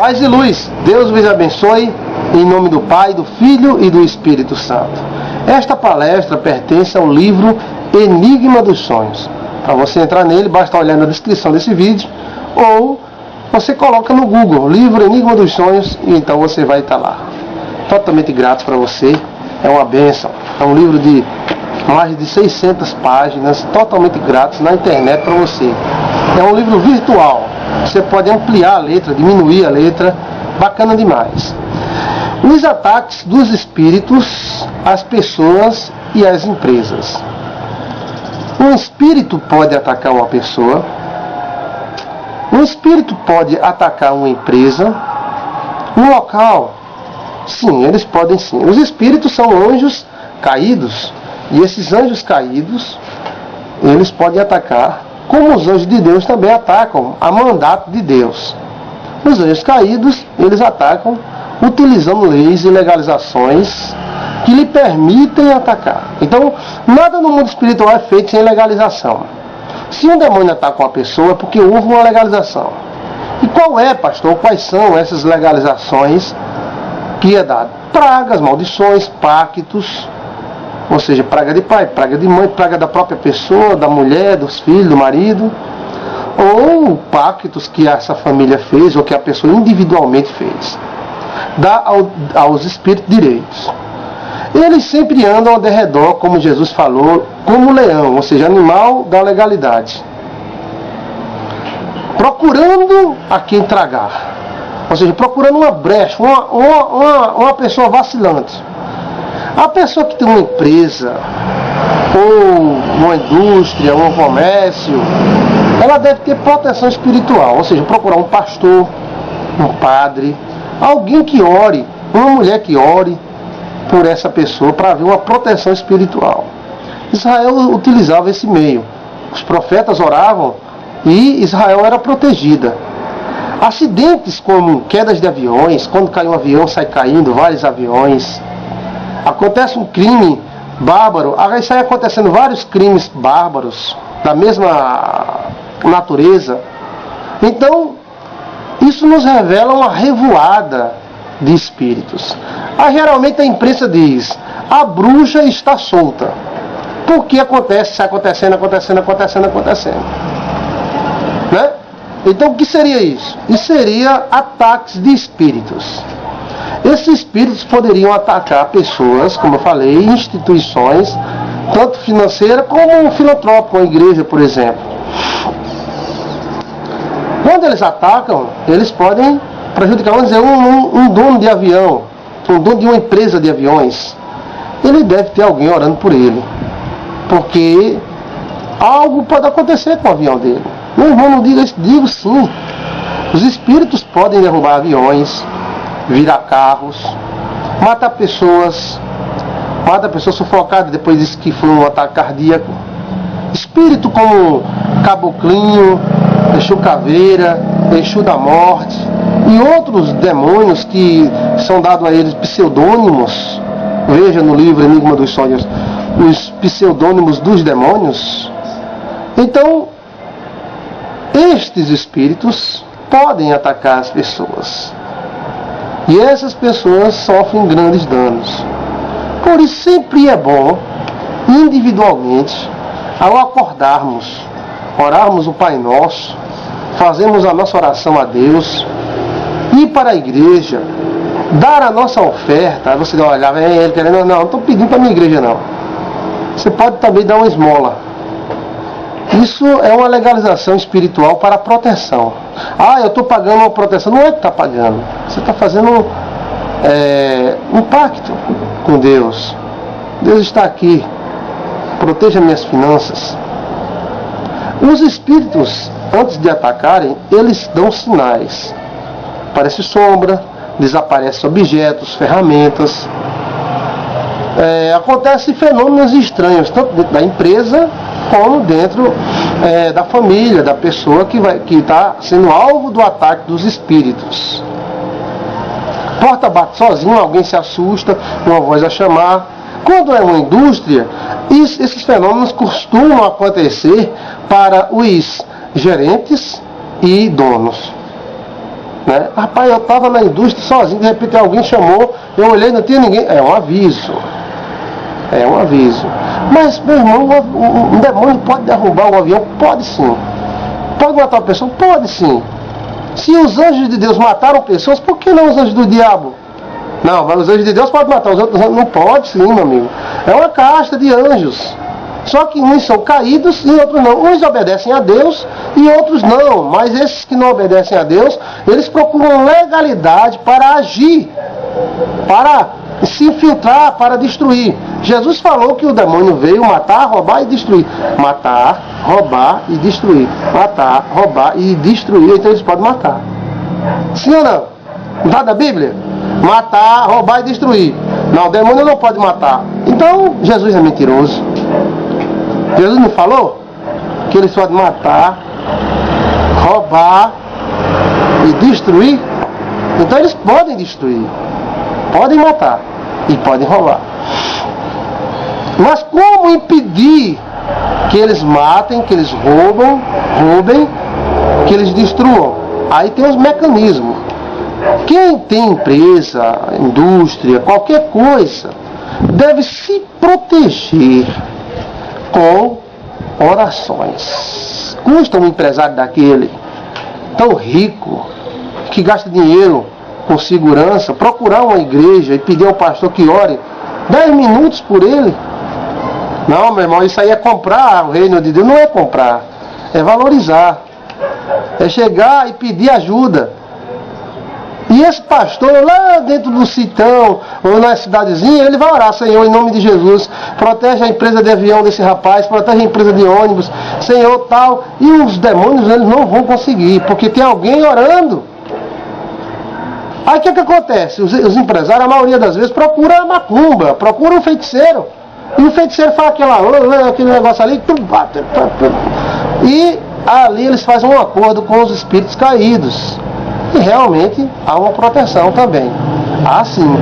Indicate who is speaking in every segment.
Speaker 1: Paz e luz, Deus vos abençoe, em nome do Pai, do Filho e do Espírito Santo. Esta palestra pertence ao livro Enigma dos Sonhos. Para você entrar nele, basta olhar na descrição desse vídeo, ou você coloca no Google, livro Enigma dos Sonhos, e então você vai estar lá. Totalmente grátis para você, é uma bênção. É um livro de mais de 600 páginas, totalmente grátis na internet para você. É um livro virtual, você pode ampliar a letra, diminuir a letra, bacana demais. Os ataques dos espíritos às pessoas e às empresas. Um espírito pode atacar uma pessoa, um espírito pode atacar uma empresa, um local. Sim, eles podem sim. Os espíritos são anjos caídos, e esses anjos caídos, eles podem atacar, como os anjos de Deus também atacam a mandato de Deus. Os anjos caídos, eles atacam utilizando leis e legalizações que lhe permitem atacar. Então, nada no mundo espiritual é feito sem legalização. Se um demônio ataca uma pessoa, é porque houve uma legalização. E qual é, pastor? Quais são essas legalizações que é dado? Pragas, maldições, pactos, ou seja, praga de pai, praga de mãe, praga da própria pessoa, da mulher, dos filhos, do marido, ou pactos que essa família fez, ou que a pessoa individualmente fez. Dá aos espíritos direitos. Eles sempre andam ao derredor, como Jesus falou, como leão, ou seja, animal da legalidade, procurando a quem tragar, ou seja, procurando uma brecha, uma pessoa vacilante. A pessoa que tem uma empresa, ou uma indústria, ou um comércio, ela deve ter proteção espiritual, ou seja, procurar um pastor, um padre, alguém que ore, uma mulher que ore por essa pessoa para haver uma proteção espiritual. Israel utilizava esse meio. Os profetas oravam e Israel era protegida. Acidentes como quedas de aviões, quando cai um avião, sai caindo vários aviões. Acontece um crime bárbaro, aí sai acontecendo vários crimes bárbaros da mesma natureza. Então, isso nos revela uma revoada de espíritos. Aí, geralmente a imprensa diz: a bruxa está solta. Porque acontece, acontecendo. Né? Então, o que seria isso? Isso seria ataques de espíritos. Esses espíritos poderiam atacar pessoas, como eu falei, instituições, tanto financeiras como filantrópicas, uma igreja, por exemplo. Quando eles atacam, eles podem prejudicar, vamos dizer, um dono de avião, um dono de uma empresa de aviões. Ele deve ter alguém orando por ele, porque algo pode acontecer com o avião dele. Meu irmão, não diga isso, digo sim. Os espíritos podem derrubar aviões, virar carros, matar pessoas sufocadas depois que foi um ataque cardíaco. Espírito como Caboclinho, Exu Caveira, Exu da Morte e outros demônios que são dados a eles pseudônimos. Veja no livro Enigma dos Sonhos os pseudônimos dos demônios. Então, estes espíritos podem atacar as pessoas. E essas pessoas sofrem grandes danos. Por isso sempre é bom, individualmente, ao acordarmos, orarmos o Pai Nosso, fazermos a nossa oração a Deus, ir para a igreja, dar a nossa oferta. Aí você vai olhar, ele querendo, não estou pedindo para a minha igreja não. Você pode também dar uma esmola. Isso é uma legalização espiritual para a proteção. Eu estou pagando uma proteção. Não é que está pagando. Você está fazendo um pacto com Deus. Deus está aqui. Proteja minhas finanças. Os espíritos, antes de atacarem, eles dão sinais. Aparece sombra, desaparecem objetos, ferramentas. Acontecem fenômenos estranhos, tanto dentro da empresa, como dentro da família, da pessoa que está sendo alvo do ataque dos espíritos. Porta bate sozinho, alguém se assusta, uma voz a chamar. Quando é uma indústria, esses fenômenos costumam acontecer para os gerentes e donos. Né? Rapaz, eu estava na indústria sozinho, de repente alguém chamou, eu olhei, não tinha ninguém. É um aviso. É um aviso. Mas, meu irmão, um demônio pode derrubar o avião? Pode sim. Pode matar uma pessoa? Pode sim. Se os anjos de Deus mataram pessoas, por que não os anjos do diabo? Não, mas os anjos de Deus podem matar, os outros não pode sim, meu amigo. É uma casta de anjos. Só que uns são caídos e outros não. Uns obedecem a Deus e outros não. Mas esses que não obedecem a Deus, eles procuram legalidade para agir, para se infiltrar, para destruir. Jesus falou que o demônio veio matar, roubar e destruir. Matar, roubar e destruir. Matar, roubar e destruir. Então eles podem matar. Sim ou não? Não está da Bíblia? Matar, roubar e destruir. Não, o demônio não pode matar. Então Jesus é mentiroso. Jesus não falou que eles podem matar, roubar e destruir? Então eles podem destruir, podem matar e podem roubar. Mas como impedir que eles matem, que eles roubem, que eles destruam? Aí tem os mecanismos. Quem tem empresa, indústria, qualquer coisa, deve se proteger com orações. Custa um empresário daquele tão rico, que gasta dinheiro com segurança, procurar uma igreja e pedir ao pastor que ore 10 minutos por ele? Não, meu irmão, isso aí é comprar o reino de Deus. Não é comprar, é valorizar, é chegar e pedir ajuda. E esse pastor lá dentro do sitão, ou na cidadezinha, ele vai orar: Senhor, em nome de Jesus, protege a empresa de avião desse rapaz, protege a empresa de ônibus, Senhor, tal. E os demônios, eles não vão conseguir, porque tem alguém orando. Aí o que acontece? Os empresários, a maioria das vezes, procuram a macumba, procuram um feiticeiro. E o feiticeiro faz aquele negócio ali, e ali eles fazem um acordo com os espíritos caídos. E realmente há uma proteção também. Há sim.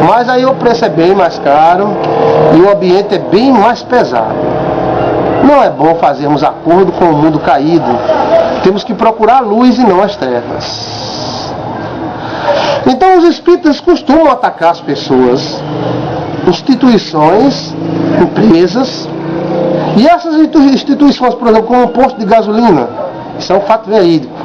Speaker 1: Mas aí o preço é bem mais caro e o ambiente é bem mais pesado. Não é bom fazermos acordo com o mundo caído. Temos que procurar a luz e não as trevas. Então os espíritos costumam atacar as pessoas, instituições, empresas. E essas instituições, por exemplo, como um posto de gasolina, isso é um fato verídico.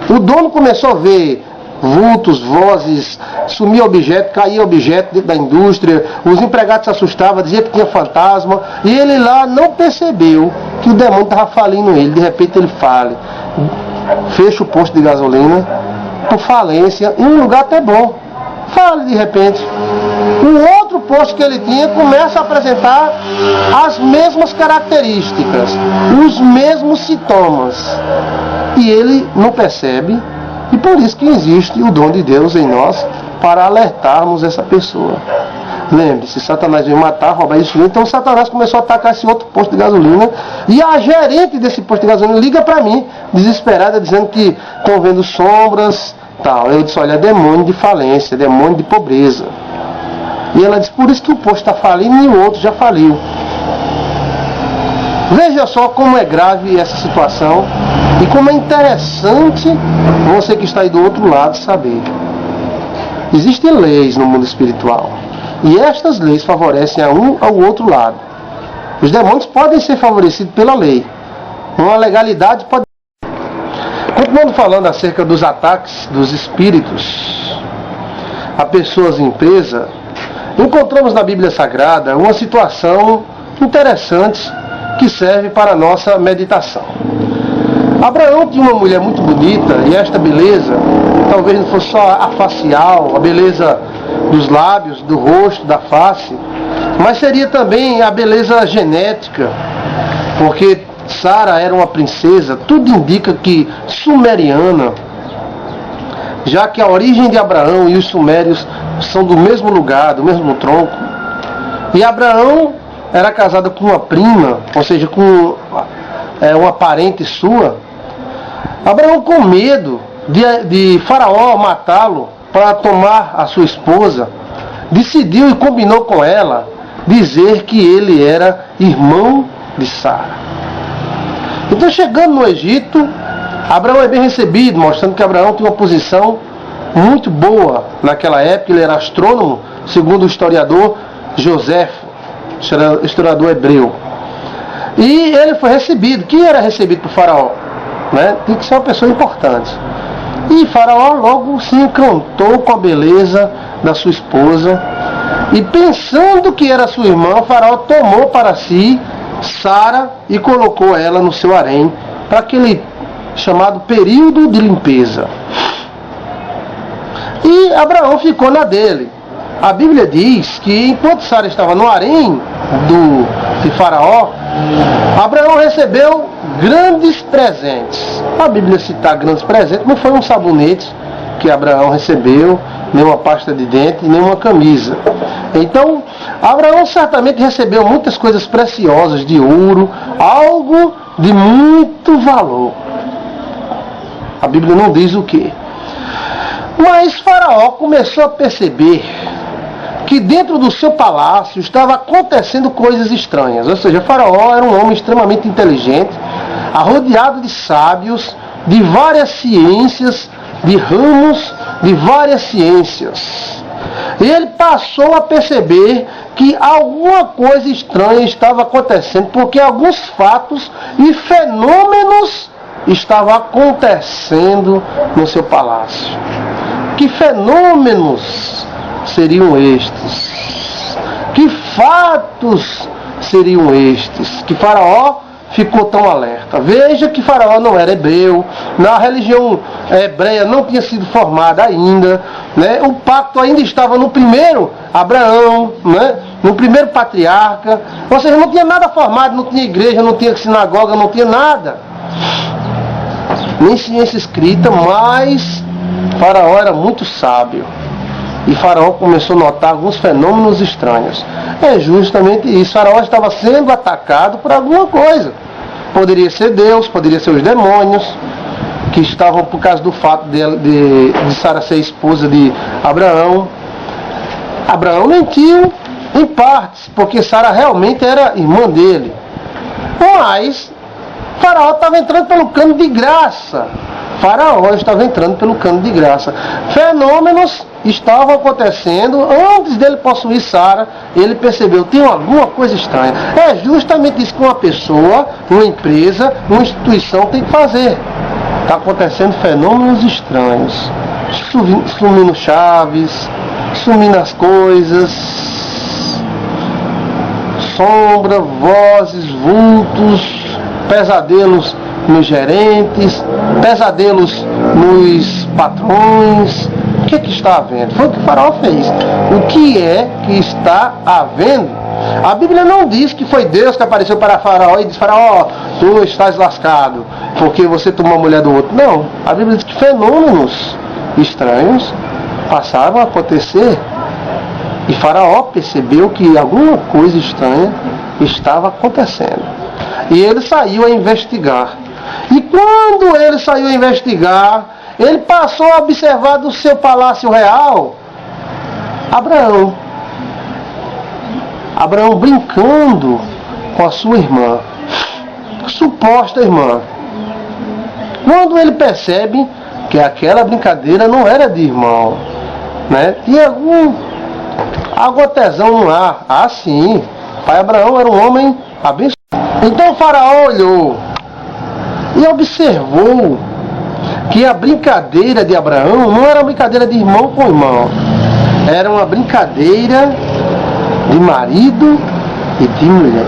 Speaker 1: O dono começou a ver vultos, vozes, sumir objeto, cair objeto dentro da indústria, os empregados se assustavam, diziam que tinha fantasma, e ele lá não percebeu que o demônio estava falindo ele. De repente ele fale, fecha o posto de gasolina por falência, em um lugar até bom, fale de repente. O outro posto que ele tinha começa a apresentar as mesmas características, os mesmos sintomas, e ele não percebe. E por isso que existe o dom de Deus em nós para alertarmos essa pessoa. Lembre-se, Satanás veio matar, roubar isso. Então Satanás começou a atacar esse outro posto de gasolina. E a gerente desse posto de gasolina liga para mim, desesperada, dizendo que estão vendo sombras, tal. Eu disse: olha, é demônio de falência, demônio de pobreza. E ela disse: por isso que o posto está falindo e o outro já faliu. Veja só como é grave essa situação e como é interessante você que está aí do outro lado saber. Existem leis no mundo espiritual e estas leis favorecem a um ao outro lado. Os demônios podem ser favorecidos pela lei. Uma legalidade pode... Continuando falando acerca dos ataques dos espíritos a pessoas em empresa, encontramos na Bíblia Sagrada uma situação interessante que serve para a nossa meditação. Abraão tinha uma mulher muito bonita, e esta beleza talvez não fosse só a facial, a beleza dos lábios, do rosto, da face, mas seria também a beleza genética, porque Sara era uma princesa, tudo indica que sumeriana, já que a origem de Abraão e os sumérios são do mesmo lugar, do mesmo tronco. E Abraão era casado com uma prima, ou seja, com uma parente sua. Abraão, com medo de Faraó matá-lo para tomar a sua esposa, decidiu e combinou com ela dizer que ele era irmão de Sara. Então, chegando no Egito, Abraão é bem recebido, mostrando que Abraão tem uma posição muito boa naquela época. Ele era astrônomo, segundo o historiador Joséfo, historiador hebreu. E ele foi recebido. Quem era recebido por Faraó? Né? Tem que ser uma pessoa importante. E Faraó logo se encantou com a beleza da sua esposa. E pensando que era sua irmã, Faraó tomou para si Sara e colocou ela no seu harém para aquele chamado período de limpeza. E Abraão ficou na dele. A Bíblia diz que enquanto Sara estava no harém de Faraó, Abraão recebeu grandes presentes. A Bíblia cita grandes presentes, não foi um sabonete que Abraão recebeu, nem uma pasta de dente, nem uma camisa. Então, Abraão certamente recebeu muitas coisas preciosas de ouro, algo de muito valor. A Bíblia não diz o que. Mas Faraó começou a perceber que dentro do seu palácio estava acontecendo coisas estranhas. Ou seja, Faraó era um homem extremamente inteligente, rodeado de sábios, de várias ciências, de ramos de várias ciências. E ele passou a perceber que alguma coisa estranha estava acontecendo, porque alguns fatos e fenômenos estavam acontecendo no seu palácio. Que fenômenos seriam estes? Que fatos seriam estes? Que Faraó ficou tão alerta. Veja que Faraó não era hebreu, a religião hebreia não tinha sido formada ainda, né? O pacto ainda estava no primeiro Abraão, né? No primeiro patriarca, ou seja, não tinha nada formado, não tinha igreja, não tinha sinagoga, não tinha nada, nem ciência escrita, mas Faraó era muito sábio. E Faraó começou a notar alguns fenômenos estranhos. É justamente isso. Faraó estava sendo atacado por alguma coisa. Poderia ser Deus, poderia ser os demônios, que estavam por causa do fato de Sara ser esposa de Abraão. Abraão mentiu em partes, porque Sara realmente era irmã dele. Mas Faraó estava entrando pelo cano de graça. Faraó estava entrando pelo cano de graça. Fenômenos estavam acontecendo. Antes dele possuir Sara, ele percebeu, tem alguma coisa estranha. É justamente isso que uma pessoa, uma empresa, uma instituição tem que fazer. Está acontecendo fenômenos estranhos. Sumindo chaves, sumindo as coisas, sombra, vozes, vultos, pesadelos nos gerentes, pesadelos nos patrões. O que está havendo? Foi o que o Faraó fez. O que é que está havendo? A Bíblia não diz que foi Deus que apareceu para Faraó e disse: Faraó, tu estás lascado porque você tomou a mulher do outro. Não. A Bíblia diz que fenômenos estranhos passaram a acontecer e Faraó percebeu que alguma coisa estranha estava acontecendo. E ele saiu a investigar. E quando ele saiu a investigar, ele passou a observar do seu palácio real Abraão. Abraão brincando com a sua irmã, suposta irmã. Quando ele percebe que aquela brincadeira não era de irmão, né? Tinha alguma tesão no ar. Ah, sim. Pai Abraão era um homem abençoado. Então o Faraó olhou e observou que a brincadeira de Abraão não era uma brincadeira de irmão com irmão. Era uma brincadeira de marido e de mulher.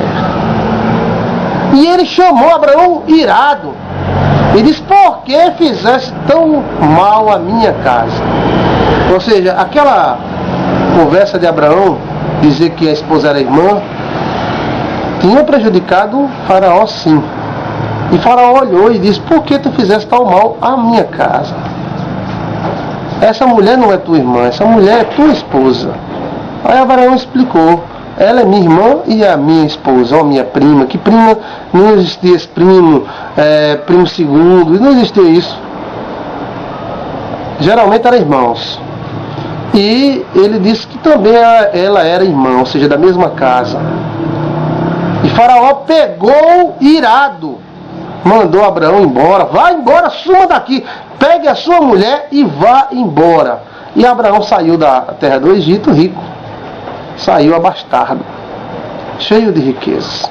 Speaker 1: E ele chamou Abraão irado. E disse: por que fizeste tão mal a minha casa? Ou seja, aquela conversa de Abraão, dizer que a esposa era irmã, tinha prejudicado Faraó, sim. E Faraó olhou e disse: por que tu fizeste tal mal à minha casa? Essa mulher não é tua irmã, essa mulher é tua esposa. Aí Abraão explicou: ela é minha irmã e é a minha esposa, ou minha prima. Que prima? Não existia esse primo, primo segundo, não existia isso. Geralmente eram irmãos. E ele disse que também ela era irmã, ou seja, da mesma casa. E Faraó pegou irado mandou Abraão embora. Vá embora, suma daqui. Pegue a sua mulher e vá embora. E Abraão saiu da terra do Egito rico. Saiu abastado, cheio de riquezas.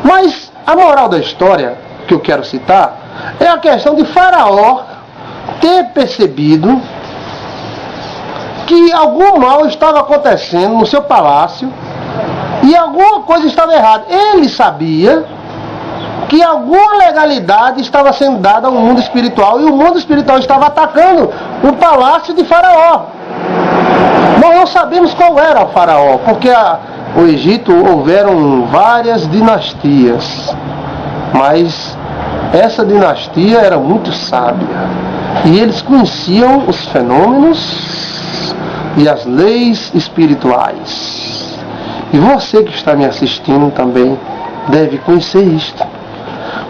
Speaker 1: Mas a moral da história que eu quero citar é a questão de Faraó ter percebido que algum mal estava acontecendo no seu palácio e alguma coisa estava errada. Ele sabia que alguma legalidade estava sendo dada ao mundo espiritual e o mundo espiritual estava atacando o palácio de Faraó. Nós não sabemos qual era o Faraó, porque o Egito houveram várias dinastias, mas essa dinastia era muito sábia e eles conheciam os fenômenos e as leis espirituais. E você que está me assistindo também deve conhecer isto.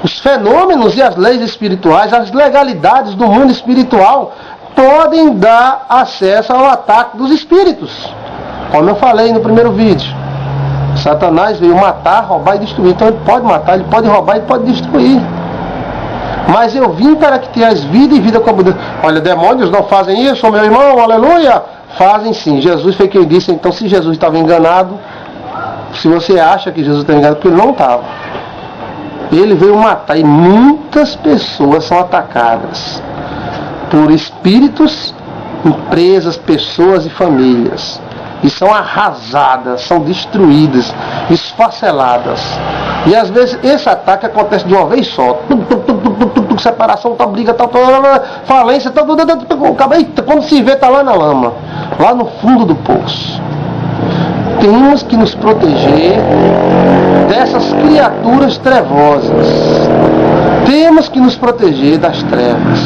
Speaker 1: Os fenômenos e as leis espirituais, as legalidades do mundo espiritual podem dar acesso ao ataque dos espíritos. Como eu falei no primeiro vídeo, Satanás veio matar, roubar e destruir. Então ele pode matar, ele pode roubar, ele pode destruir. Mas eu vim para que tenhas vida e vida com abundância. Olha, demônios não fazem isso, meu irmão, aleluia. Fazem sim. Jesus foi quem disse. Então, se Jesus estava enganado, se você acha que Jesus está enganado, porque ele não estava. Ele veio matar e muitas pessoas são atacadas por espíritos, empresas, pessoas e famílias. E são arrasadas, são destruídas, esfaceladas. E às vezes esse ataque acontece de uma vez só. Separação, tal briga, tal falência, quando se vê, está lá na lama, lá no fundo do poço. Temos que nos proteger dessas criaturas trevosas. Temos que nos proteger das trevas.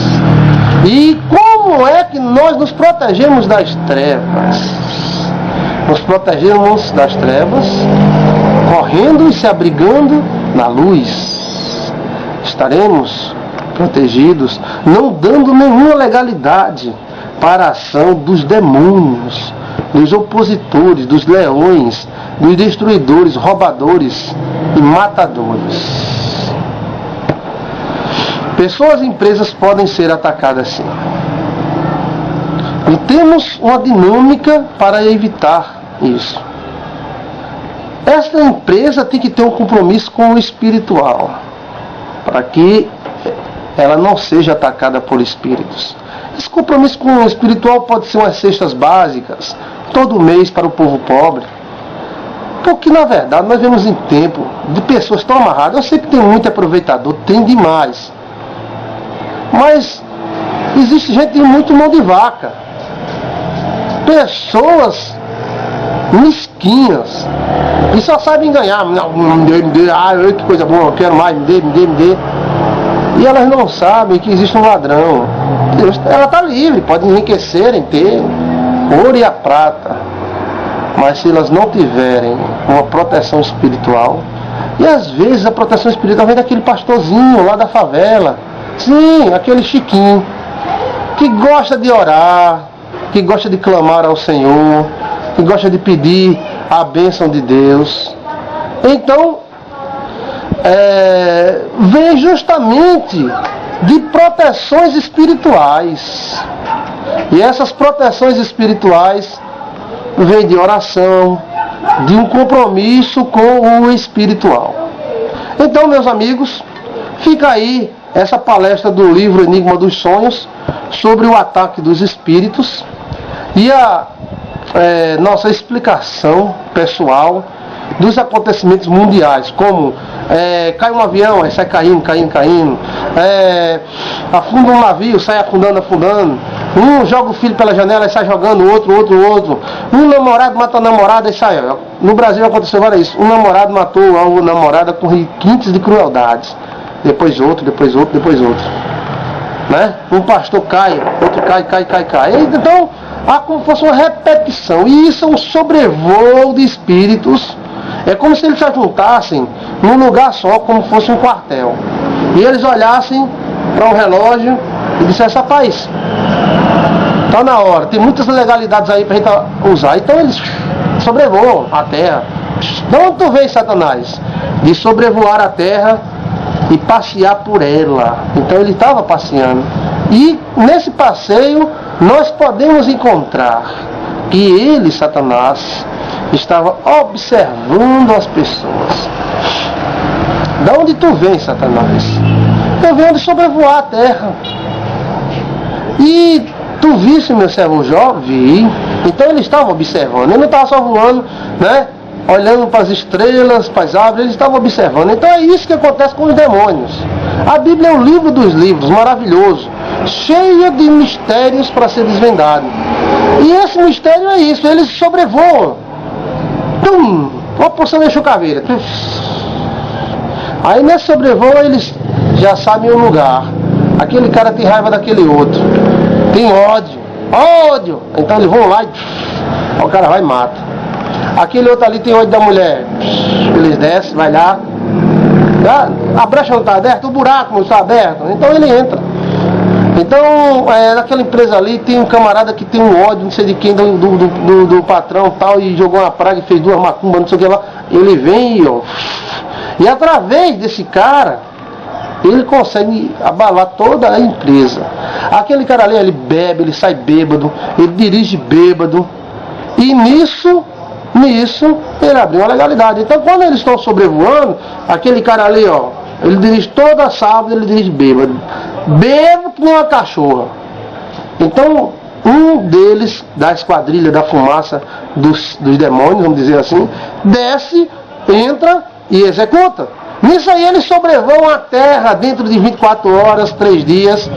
Speaker 1: E como é que nós nos protegemos das trevas? Nos protegemos das trevas correndo e se abrigando na luz. Estaremos protegidos, não dando nenhuma legalidade para a ação dos demônios, dos opositores, dos leões, dos destruidores, roubadores e matadores. Pessoas e empresas podem ser atacadas sim. E temos uma dinâmica para evitar isso. Esta empresa tem que ter um compromisso com o espiritual, para que ela não seja atacada por espíritos. Esse compromisso com o espiritual pode ser umas cestas básicas, todo mês para o povo pobre. Porque na verdade nós vemos em tempo de pessoas tão amarradas. Eu sei que tem muito aproveitador, tem demais. Mas existe gente de muito mão de vaca. Pessoas mesquinhas e só sabem ganhar. Me dê, que coisa boa, eu quero mais, me dê. E elas não sabem que existe um ladrão. Ela está livre, pode enriquecer em ter ouro e a prata. Mas se elas não tiverem uma proteção espiritual, e às vezes a proteção espiritual vem daquele pastorzinho lá da favela, sim, aquele Chiquinho, que gosta de orar, que gosta de clamar ao Senhor, que gosta de pedir a bênção de Deus. Então, vem justamente de proteções espirituais. E essas proteções espirituais vêm de oração, de um compromisso com o espiritual. Então, meus amigos, fica aí essa palestra do livro Enigma dos Sonhos sobre o ataque dos espíritos e a nossa explicação pessoal dos acontecimentos mundiais, como cai um avião, aí sai caindo, afunda um navio, sai afundando, um joga o filho pela janela e sai jogando, outro, um namorado mata a namorada e sai. No Brasil aconteceu várias vezes, um namorado matou a namorada com requintes de crueldades, depois outro, né? Um pastor cai, outro cai. Então há como se fosse uma repetição, e isso é um sobrevoo de espíritos. É como se eles se juntassem num lugar só, como se fosse um quartel. E eles olhassem para um relógio e dissessem: rapaz, está na hora, tem muitas legalidades aí para a gente usar. Então eles sobrevoam a terra. De onde tu vem, Satanás? De sobrevoar a terra e passear por ela. Então ele estava passeando. E nesse passeio nós podemos encontrar que ele, Satanás, estava observando as pessoas. Da onde tu vem, Satanás? Eu venho de sobrevoar a terra. E tu viste meu servo Jó? Vi. Então ele estava observando. Ele não estava só voando, né? Olhando para as estrelas, para as árvores. Ele estava observando. Então é isso que acontece com os demônios. A Bíblia é o livro dos livros, maravilhoso, cheio de mistérios para ser desvendado. E esse mistério é isso. Eles sobrevoam. Uma porção de chocaveira. Aí nesse sobrevoo eles já sabem o lugar. Aquele cara tem raiva daquele outro. Tem ódio. Ódio! Então eles vão lá e o cara vai e mata. Aquele outro ali tem ódio da mulher. Eles descem, vai lá. A brecha não está aberta, o buraco não está aberto. Então ele entra. Então, naquela empresa ali tem um camarada que tem um ódio, não sei de quem, do patrão tal, e jogou uma praga e fez 2 macumbas, não sei o que lá. Ele vem e através desse cara, ele consegue abalar toda a empresa. Aquele cara ali, ele bebe, ele sai bêbado, ele dirige bêbado. E nisso ele abriu uma legalidade. Então quando eles estão sobrevoando, aquele cara ali, ele dirige toda sábado, ele dirige bêbado. Bêbado que nem uma cachorra. Então um deles, da esquadrilha da fumaça dos demônios, vamos dizer assim, desce, entra e executa. Nisso aí eles sobrevoam a terra dentro de 24 horas, 3 dias.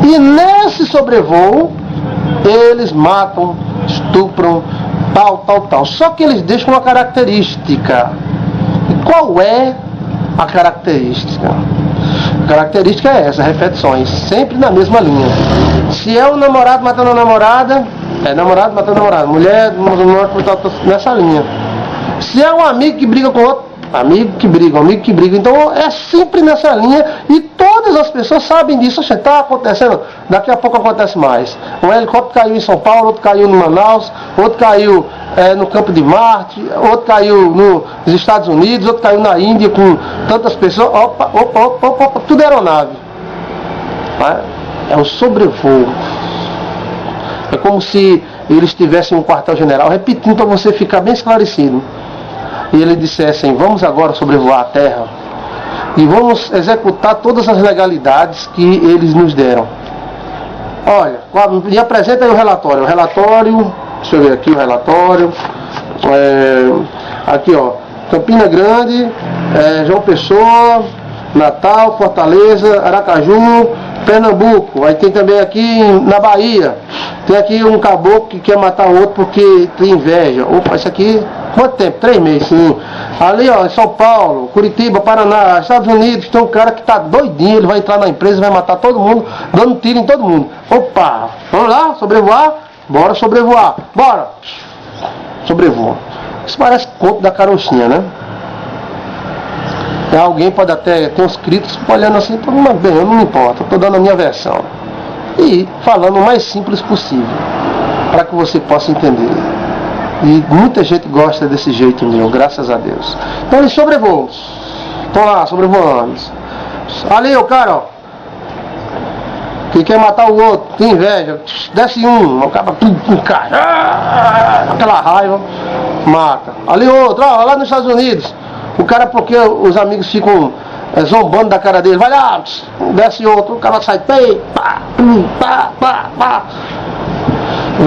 Speaker 1: E nesse sobrevoo, eles matam, estupram, tal. Só que eles deixam uma característica. E qual é a característica? A característica é essa, repetições, sempre na mesma linha. Se é o namorado matando a namorada, é namorado matando a namorada. Mulher nessa linha. Se é um amigo que briga com outro, amigo que briga. Então é sempre nessa linha e todas as pessoas sabem disso. Está acontecendo, daqui a pouco acontece mais. Um helicóptero caiu em São Paulo, outro caiu em Manaus, outro caiu no Campo de Marte, outro caiu nos Estados Unidos, outro caiu na Índia com tantas pessoas. Opa, tudo é aeronave. É um sobrevoo. É como se eles tivessem um quartel-general, repetindo para você ficar bem esclarecido. E ele dissessem, vamos agora sobrevoar a terra e vamos executar todas as legalidades que eles nos deram. Olha, me apresenta aí o relatório. Deixa eu ver aqui o relatório. Aqui Campina Grande, João Pessoa, Natal, Fortaleza, Aracaju, Pernambuco. Aí tem também aqui na Bahia. Tem aqui um caboclo que quer matar o outro porque tem inveja. Opa, isso aqui, quanto tempo? 3 meses, sim. Ali, em São Paulo, Curitiba, Paraná, Estados Unidos, tem um cara que tá doidinho, ele vai entrar na empresa, vai matar todo mundo, dando tiro em todo mundo. Opa, vamos lá, sobrevoar? Bora sobrevoar. Bora! Sobrevoa. Isso parece conto da carochinha, né? Alguém pode até ter uns críticos olhando assim, mas bem, eu não me importo, eu estou dando a minha versão. E falando o mais simples possível, para que você possa entender. E muita gente gosta desse jeito meu, graças a Deus. Então eles sobrevoam. Estão lá, sobrevoando. Ali o cara, que quer matar o outro, tem inveja, desce acaba tudo, cara, aquela raiva, mata. Ali outro, lá nos Estados Unidos, o cara porque os amigos ficam zombando da cara dele, vai lá, desce outro, o cara sai, pá.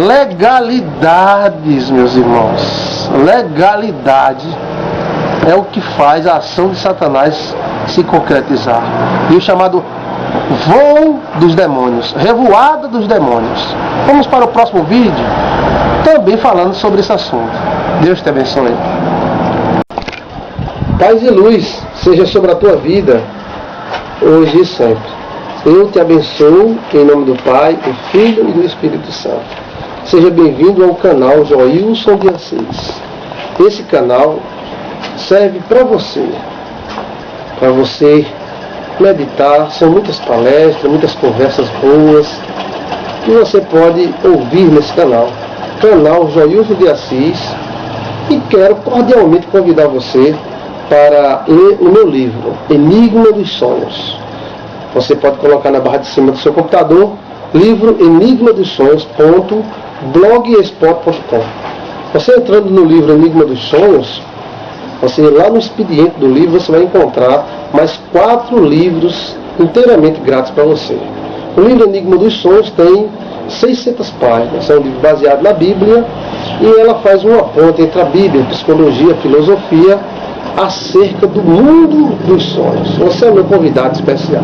Speaker 1: Legalidades, meus irmãos, legalidade é o que faz a ação de Satanás se concretizar. E o chamado voo dos demônios, revoada dos demônios. Vamos para o próximo vídeo, também falando sobre esse assunto. Deus te abençoe. Paz e luz seja sobre a tua vida, hoje e sempre. Eu te abençoo em nome do Pai, do Filho e do Espírito Santo. Seja bem-vindo ao canal Joilson de Assis. Esse canal serve para você meditar. São muitas palestras, muitas conversas boas que você pode ouvir nesse canal. Canal Joilson de Assis. E quero cordialmente convidar você para ler o meu livro, Enigma dos Sonhos. Você pode colocar na barra de cima do seu computador, livro Enigma dos Sonhos.blogspot.com. Você entrando no livro Enigma dos Sonhos, você lá no expediente do livro, você vai encontrar mais 4 livros inteiramente grátis para você. O livro Enigma dos Sonhos tem 600 páginas, é um livro baseado na Bíblia, e ela faz uma ponte entre a Bíblia, psicologia, filosofia, acerca do mundo dos sonhos. Você é meu convidado especial.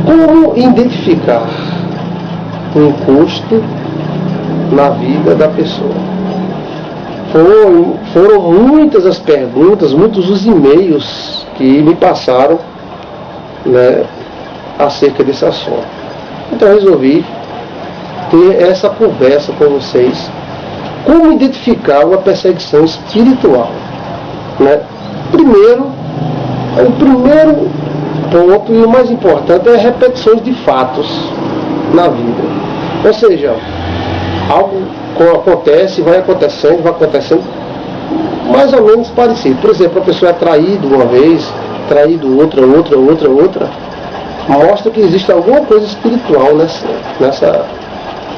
Speaker 1: Como identificar um encosto na vida da pessoa? Foram muitas as perguntas, muitos os e-mails que me passaram, né, acerca desse assunto. Então eu resolvi ter essa conversa com vocês. Como identificar uma perseguição espiritual? Né? O primeiro ponto e o mais importante é repetições de fatos na vida. Ou seja, algo acontece, vai acontecendo, mais ou menos parecido. Por exemplo, a pessoa é traída uma vez, traído outra. Mostra que existe alguma coisa espiritual nessa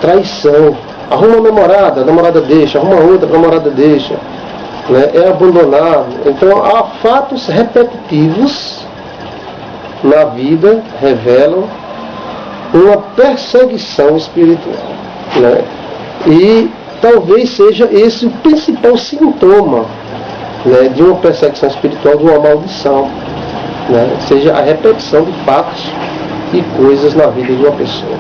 Speaker 1: traição. Arruma uma namorada, a namorada deixa, arruma outra, a namorada deixa. Né? É abandonado. Então há fatos repetitivos na vida revelam uma perseguição espiritual. Né? E talvez seja esse o principal sintoma, né, de uma perseguição espiritual, de uma maldição. Né? Seja a repetição de fatos e coisas na vida de uma pessoa.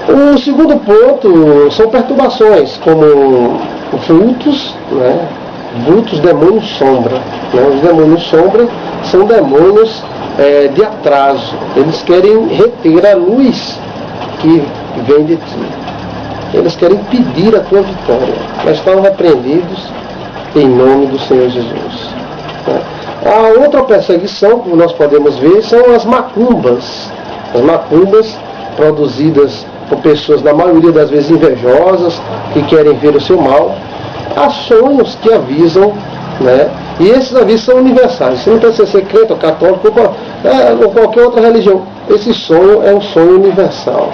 Speaker 1: O segundo ponto são perturbações, como vultos, né? Vultos, demônios sombra. Né? Os demônios sombra são demônios de atraso. Eles querem reter a luz que vem de ti. Eles querem impedir a tua vitória. Mas estão repreendidos em nome do Senhor Jesus. Né? A outra perseguição que nós podemos ver são as macumbas. As macumbas produzidas por pessoas, na maioria das vezes, invejosas, que querem ver o seu mal. Há sonhos que avisam, né? E esses avisos são universais. Você não precisa ser crente ou católico ou qualquer outra religião. Esse sonho é um sonho universal.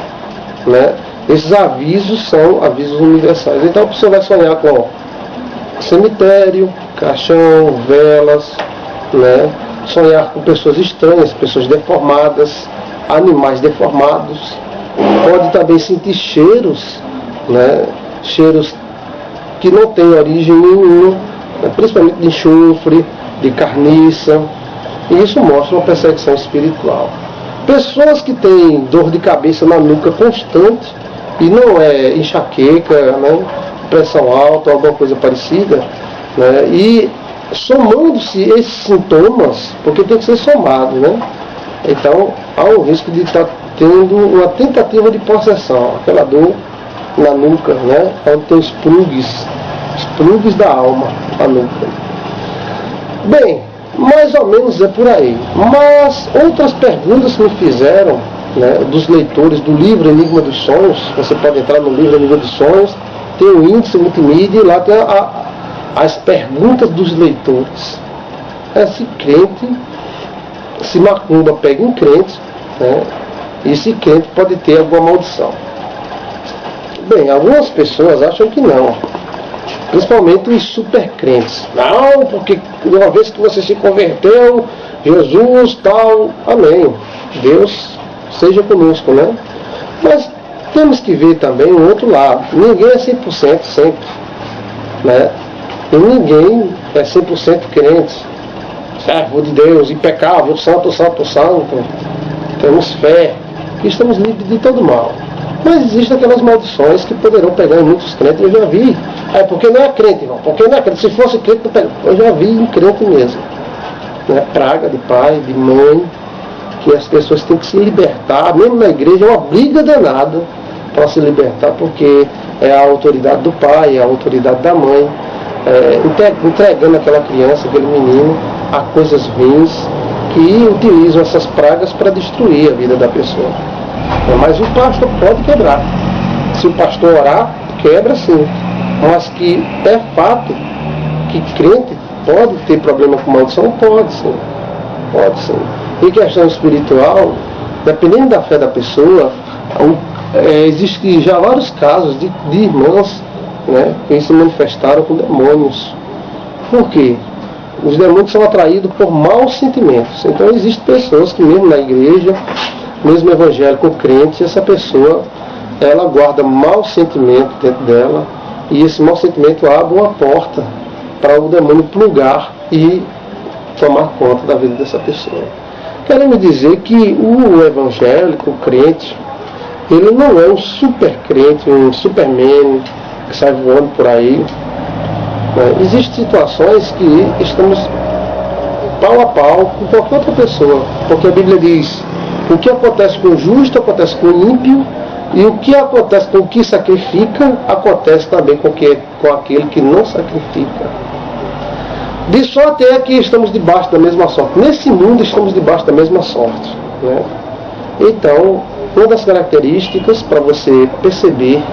Speaker 1: Né? Esses avisos são avisos universais. Então a pessoa vai sonhar com cemitério, caixão, velas, né? Sonhar com pessoas estranhas, pessoas deformadas, animais deformados. Pode também sentir cheiros, né? Cheiros que não têm origem nenhuma, né? Principalmente de enxofre, de carniça. E isso mostra uma perseguição espiritual. Pessoas que têm dor de cabeça na nuca constante, e não é enxaqueca, né? Pressão alta, alguma coisa parecida, né? E somando-se esses sintomas, porque tem que ser somado, né? Então há o risco de estar tendo uma tentativa de possessão, aquela dor na nuca, né? Onde tem os plugs da alma, a nuca. Bem, mais ou menos é por aí. Mas outras perguntas que me fizeram, né, dos leitores do livro Enigma dos Sonhos, você pode entrar no livro Enigma dos Sonhos, tem o índice multimídia e lá tem as perguntas dos leitores. Se crente, se macumba pega em crente, né, e esse crente pode ter alguma maldição. Bem, algumas pessoas acham que não. Principalmente os super crentes. Não, porque uma vez que você se converteu, Jesus, tal, amém. Deus seja conosco, né? Mas temos que ver também o outro lado. Ninguém é 100% sempre, né? E ninguém é 100% crente. Servo de Deus, impecável, santo. Temos fé, que estamos livres de todo mal. Mas existem aquelas maldições que poderão pegar em muitos crentes. Eu já vi. Porque não é crente, não. Porque não é crente. Se fosse crente, não pega. Eu já vi em crente mesmo. Né? Praga de pai, de mãe, que as pessoas têm que se libertar. Mesmo na igreja é uma briga danada para se libertar, porque é a autoridade do pai, é a autoridade da mãe, entregando aquela criança, aquele menino, a coisas ruins que utilizam essas pragas para destruir a vida da pessoa. Mas o pastor pode quebrar. Se o pastor orar, quebra sim. Mas que é fato que crente Pode ter problema com maldição? Pode sim. Pode sim. Em questão espiritual, dependendo da fé da pessoa, existem já vários casos de irmãos, né, que se manifestaram com demônios. Por quê? Os demônios são atraídos por maus sentimentos. Então existem pessoas que mesmo na igreja, mesmo evangélico crente, essa pessoa, ela guarda mau sentimento dentro dela, e esse mau sentimento abre uma porta para o demônio plugar e tomar conta da vida dessa pessoa. Queremos dizer que o evangélico, o crente, ele não é um super crente, um superman que sai voando por aí. Existem situações que estamos pau a pau com qualquer outra pessoa, porque a Bíblia diz: o que acontece com o justo acontece com o ímpio, e o que acontece com o que sacrifica acontece também com aquele que não sacrifica. De sorte é que estamos debaixo da mesma sorte. Nesse mundo estamos debaixo da mesma sorte, né? Então, uma das características para você perceber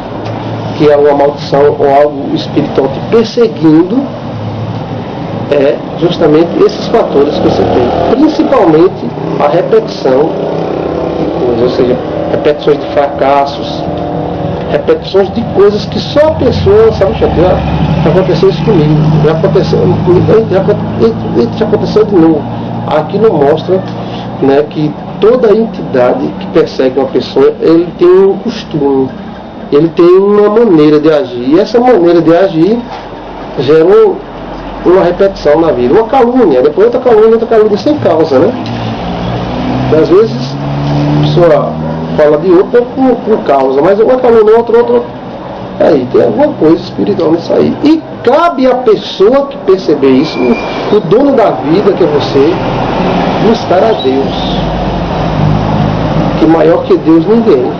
Speaker 1: que é uma maldição ou algo espiritual te perseguindo é justamente esses fatores que você tem. Principalmente a repetição de coisas, ou seja, repetições de fracassos, repetições de coisas que só a pessoa sabe, já aconteceu isso comigo, já aconteceu de novo. Aquilo mostra, né, que toda entidade que persegue uma pessoa, ele tem um costume, ele tem uma maneira de agir, e essa maneira de agir gera uma repetição na vida, uma calúnia, depois outra calúnia sem causa, né? E às vezes a pessoa fala de outra por causa, mas uma calúnia, outra. Aí tem alguma coisa espiritual nisso aí. E cabe à pessoa que perceber isso, o dono da vida, que é você, buscar a Deus. Que maior que Deus ninguém.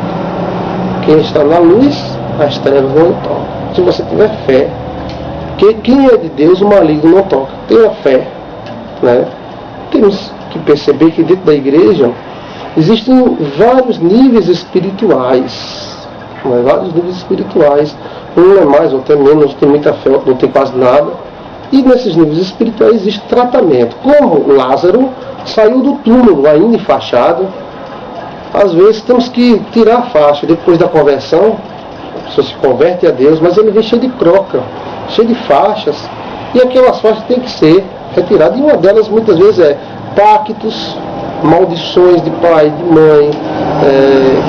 Speaker 1: Quem está na luz, as trevas não tocam. Se você tiver fé, que quem é de Deus, o maligno não toca. Tenha fé, né? Temos que perceber que dentro da igreja existem vários níveis espirituais, né? Vários níveis espirituais. Um é mais, outro é menos, tem muita fé, outro não tem quase nada. E nesses níveis espirituais existe tratamento. Como Lázaro saiu do túmulo ainda enfaixado, às vezes temos que tirar a faixa. Depois da conversão, a pessoa se converte a Deus, mas ele vem cheio de croca, cheio de faixas, e aquelas faixas têm que ser retiradas. E uma delas muitas vezes é pactos, maldições de pai, de mãe,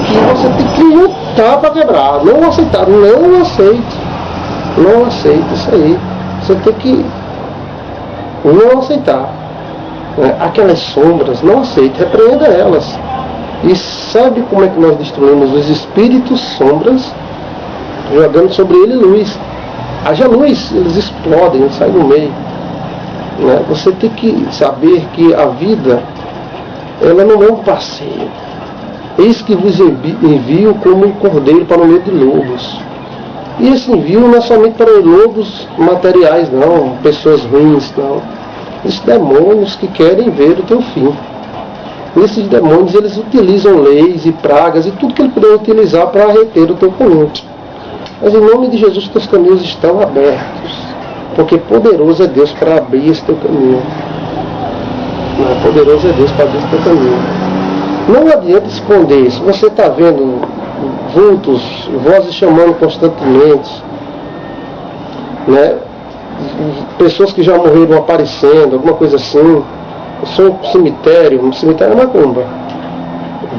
Speaker 1: que você tem que lutar para quebrar. Não aceitar, não aceite isso aí. Você tem que não aceitar, né? Aquelas sombras, não aceite, repreenda elas. E sabe como é que nós destruímos os espíritos sombras? Jogando sobre ele luz. Haja luz, eles explodem, eles saem no meio, né? Você tem que saber que a vida, ela não é um passeio. Eis que vos envio como um cordeiro para o meio de lobos. E esse envio não é somente para lobos materiais, não, pessoas ruins, não. Esses demônios que querem ver o teu fim. Esses demônios, eles utilizam leis e pragas e tudo que ele puder utilizar para reter o teu caminho. Mas em nome de Jesus, teus caminhos estão abertos, porque poderoso é Deus para abrir esse teu caminho. Poderoso é Deus para abrir esse teu caminho. Não adianta esconder. Se você está vendo vultos, vozes chamando constantemente, né? Pessoas que já morreram aparecendo, alguma coisa assim, um cemitério é macumba,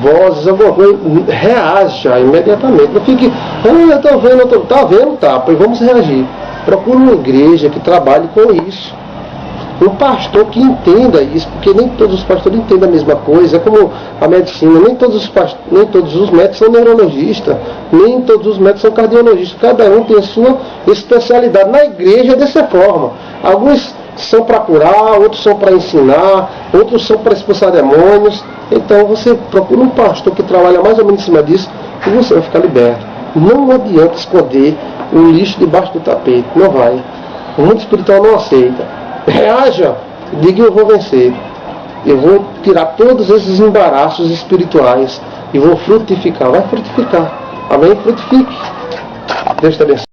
Speaker 1: vozes, alguma coisa, reaja imediatamente. Não fique, eu estou vendo, tá, pois vamos reagir. Procure uma igreja que trabalhe com isso. Um pastor que entenda isso, porque nem todos os pastores entendem a mesma coisa. É como a medicina, nem todos os médicos são neurologistas, nem todos os médicos são cardiologistas. Cada um tem a sua especialidade. Na igreja é dessa forma. Alguns são para curar, outros são para ensinar, outros são para expulsar demônios. Então você procura um pastor que trabalha mais ou menos em cima disso e você vai ficar liberto. Não adianta esconder o lixo debaixo do tapete, não vai. O mundo espiritual não aceita. Reaja, diga: eu vou vencer. Eu vou tirar todos esses embaraços espirituais e vou frutificar. Vai frutificar. Amém? Frutifique. Deus te abençoe.